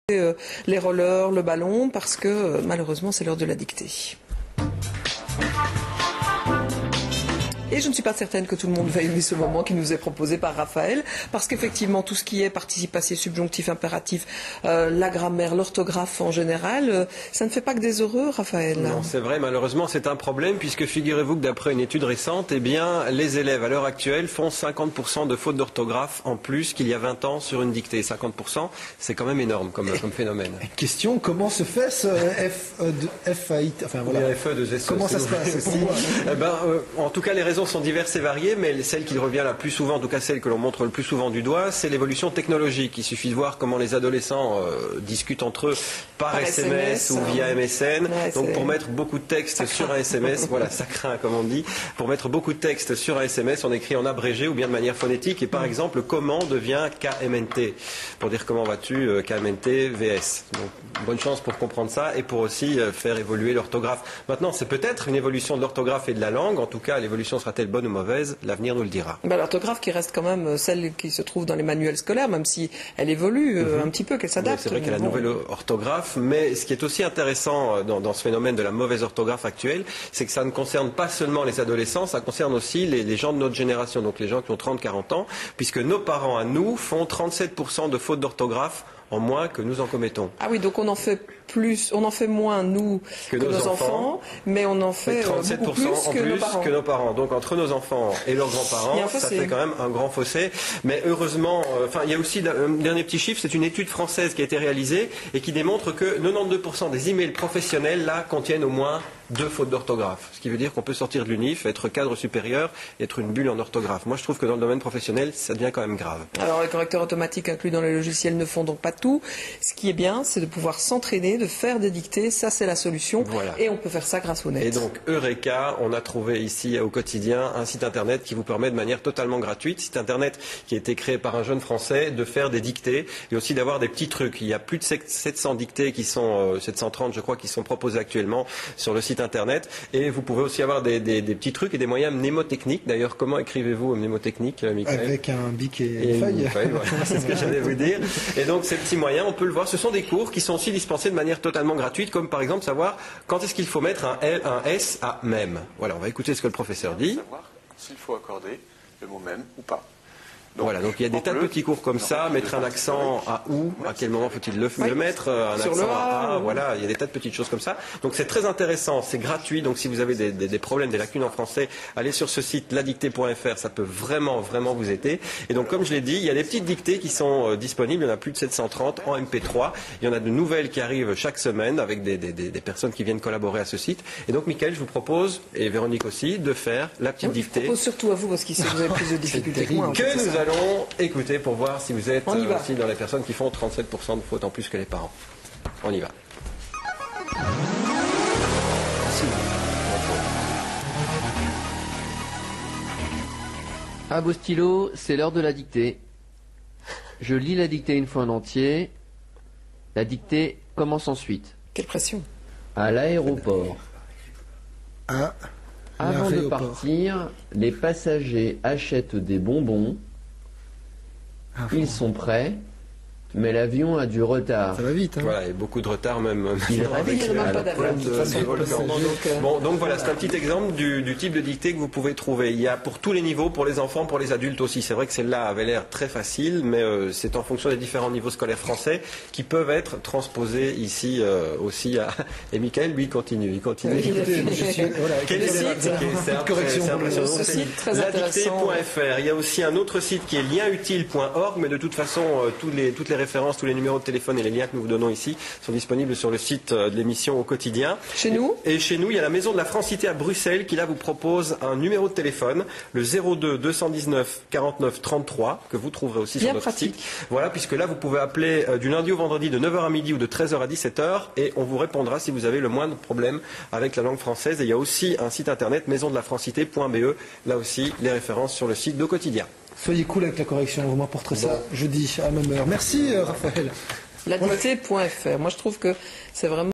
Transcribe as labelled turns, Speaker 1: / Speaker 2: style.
Speaker 1: les rollers, le ballon, parce que malheureusement c'est l'heure de la dictée. Et je ne suis pas certaine que tout le monde va aimer ce moment qui nous est proposé par Raphaël, parce qu'effectivement tout ce qui est participe passé, subjonctif, impératif, la grammaire, l'orthographe en général, ça ne fait pas que des heureux, Raphaël.
Speaker 2: Non, c'est vrai, malheureusement c'est un problème, puisque figurez-vous que d'après une étude récente, eh bien, les élèves à l'heure actuelle font 50% de fautes d'orthographe en plus qu'il y a 20 ans sur une dictée. 50%, c'est quand même énorme comme phénomène.
Speaker 3: Question, comment se fait ce FAI, enfin voilà. Comment ça se passe aussi?
Speaker 2: En tout cas, les raisons sont diverses et variées, mais celle qui revient la plus souvent, en tout cas celle que l'on montre le plus souvent du doigt, c'est l'évolution technologique. Il suffit de voir comment les adolescents discutent entre eux par SMS ou via MSN. Ouais, donc pour mettre beaucoup de texte sur un SMS, voilà, ça craint comme on dit, pour mettre beaucoup de texte sur un SMS, on écrit en abrégé ou bien de manière phonétique. Et par exemple, comment devient KMNT, pour dire comment vas-tu, KMNT, VS. Donc bonne chance pour comprendre ça et pour aussi faire évoluer l'orthographe. Maintenant, c'est peut-être une évolution de l'orthographe et de la langue. En tout cas, l'évolution sera-t-elle bonne ou mauvaise? L'avenir nous le dira.
Speaker 1: L'orthographe qui reste quand même celle qui se trouve dans les manuels scolaires, même si elle évolue un petit peu, qu'elle s'adapte.
Speaker 2: C'est vrai qu'il y a la nouvelle orthographe, mais ce qui est aussi intéressant dans ce phénomène de la mauvaise orthographe actuelle, c'est que ça ne concerne pas seulement les adolescents, ça concerne aussi les gens de notre génération, donc les gens qui ont 30-40 ans, puisque nos parents à nous font 37% de fautes d'orthographe en moins que nous en commettons.
Speaker 1: Ah oui, donc on en fait plus, on en fait moins nous que nos enfants, mais on en fait 37% beaucoup plus
Speaker 2: en plus que nos parents. Donc entre nos enfants et leurs grands-parents, ça fait quand même un grand fossé. Mais heureusement, il y a aussi un dernier petit chiffre, c'est une étude française qui a été réalisée et qui démontre que 92% des emails professionnels là contiennent au moins 2 fautes d'orthographe. Ce qui veut dire qu'on peut sortir de l'UNIF, être cadre supérieur et être une bulle en orthographe. Moi je trouve que dans le domaine professionnel, ça devient quand même grave.
Speaker 1: Alors les correcteurs automatiques inclus dans les logiciels ne font donc pas tout. Ce qui est bien, c'est de pouvoir s'entraîner, de faire des dictées, ça c'est la solution. Voilà. Et on peut faire ça grâce au net.
Speaker 2: Et donc Eureka, on a trouvé ici au quotidien un site internet qui vous permet de manière totalement gratuite, site internet qui a été créé par un jeune français, de faire des dictées et aussi d'avoir des petits trucs. Il y a plus de 700 dictées qui sont, 730 je crois, qui sont proposées actuellement sur le site internet. Et vous pouvez aussi avoir des petits trucs et des moyens mnémotechniques. D'ailleurs, comment écrivez-vous mnémotechnique, Michael?
Speaker 3: Avec un bic et une feuille.
Speaker 2: Voilà, c'est ce que j'allais vous dire. Et donc ces petits moyens, on peut le voir, ce sont des cours qui sont aussi dispensés de manière totalement gratuite, comme par exemple savoir quand est-ce qu'il faut mettre un S à même. Voilà, on va écouter ce que le professeur dit.
Speaker 4: Savoir s'il faut accorder le mot même ou pas.
Speaker 2: Donc, voilà, donc il y a des tas de petits cours comme ça, mettre un accent à ou, à quel moment faut-il le mettre, un accent à a, voilà, il y a des tas de petites choses comme ça. Donc c'est très intéressant, c'est gratuit, donc si vous avez des problèmes, des lacunes en français, allez sur ce site ladictée.fr, ça peut vraiment vous aider. Et donc comme je l'ai dit, il y a des petites dictées qui sont disponibles, il y en a plus de 730 en MP3, il y en a de nouvelles qui arrivent chaque semaine avec des personnes qui viennent collaborer à ce site. Et donc Mickaël, je vous propose, et Véronique aussi, de faire la petite dictée.
Speaker 1: Je propose surtout à vous, parce qu'ici vous avez plus de difficultés que moi.
Speaker 2: Allons écouter pour voir si vous êtes aussi dans les personnes qui font 37% de fautes en plus que les parents. On y va.
Speaker 5: À vos stylos, c'est l'heure de la dictée. Je lis la dictée une fois en entier. La dictée commence ensuite.
Speaker 1: Quelle pression.
Speaker 5: À l'aéroport. Avant de partir, les passagers achètent des bonbons. Ils sont prêts, mais l'avion a du retard.
Speaker 3: Ça va vite, hein.
Speaker 2: Voilà, et beaucoup de retard même. Donc voilà, c'est un petit exemple du type de dictée que vous pouvez trouver. Il y a pour tous les niveaux, pour les enfants, pour les adultes aussi. C'est vrai que celle-là avait l'air très facile, mais c'est en fonction des différents niveaux scolaires français qui peuvent être transposés ici aussi à... Et Michael, lui, il continue. Quel site? C'est impressionnant.
Speaker 1: Ce site très intéressant.
Speaker 2: Ladictée.fr. Il y a aussi un autre site qui est lienutile.org, mais de toute façon, toutes les références, tous les numéros de téléphone et les liens que nous vous donnons ici sont disponibles sur le site de l'émission au quotidien.
Speaker 1: Chez nous?
Speaker 2: Et chez nous, il y a la Maison de la Francité à Bruxelles qui là vous propose un numéro de téléphone, le 02 219 49 33, que vous trouverez aussi sur notre site. Voilà, puisque là vous pouvez appeler du lundi au vendredi de 9h à midi ou de 13h à 17h et on vous répondra si vous avez le moindre problème avec la langue française. Et il y a aussi un site internet maisondelafrancité.be, là aussi les références sur le site d'au quotidien.
Speaker 3: Soyez cool avec la correction, vous m'apporterez ça jeudi à la même heure. Merci Raphaël.
Speaker 1: Ladictée.fr. Moi je trouve que c'est vraiment